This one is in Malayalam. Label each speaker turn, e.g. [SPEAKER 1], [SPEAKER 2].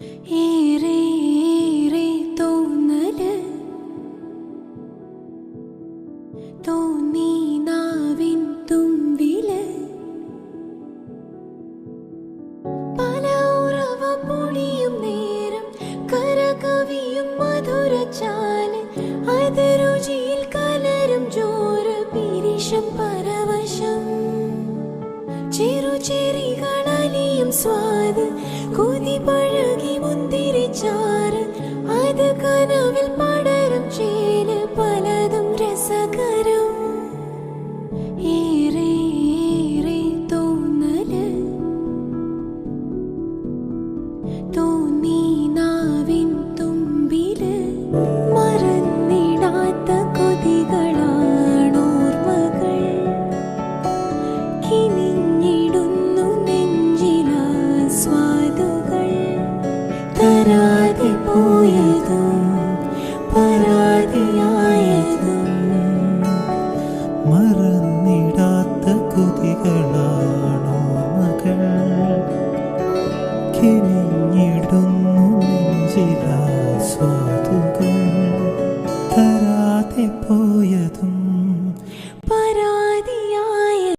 [SPEAKER 1] ഏറെ ഏറെ തോന്നല് തോന്നി നാവിൻ തുമ്പില് പല ഉറവ പൊടിയും നേരം കരകവിയും മധുരച്ചാല് അത് രുചിയിൽ കലരും ജോറ് പിരിശം പരവശം ചെറുചെറികളലിയും സ്വാദ് കൊതി പഴകി മുന്തിരിച്ചാറ് അത് കനവിൽ പടരും ചേല് പലതും രസകരം ഏറെ ഏറെ തോന്നല് തോന്നി നാവിൻ തുമ്പില് മറന്നിടാത്ത കൊതികളാണോർമ്മകൾ കിനിഞ്ഞിടുന്നു നെഞ്ചിലാ സ്വാദുകൾ തരാതെ പോയതും പരാതിയായതും
[SPEAKER 2] മറന്നിടാത്ത കൊതികളാണോർമ്മകൾ കിനി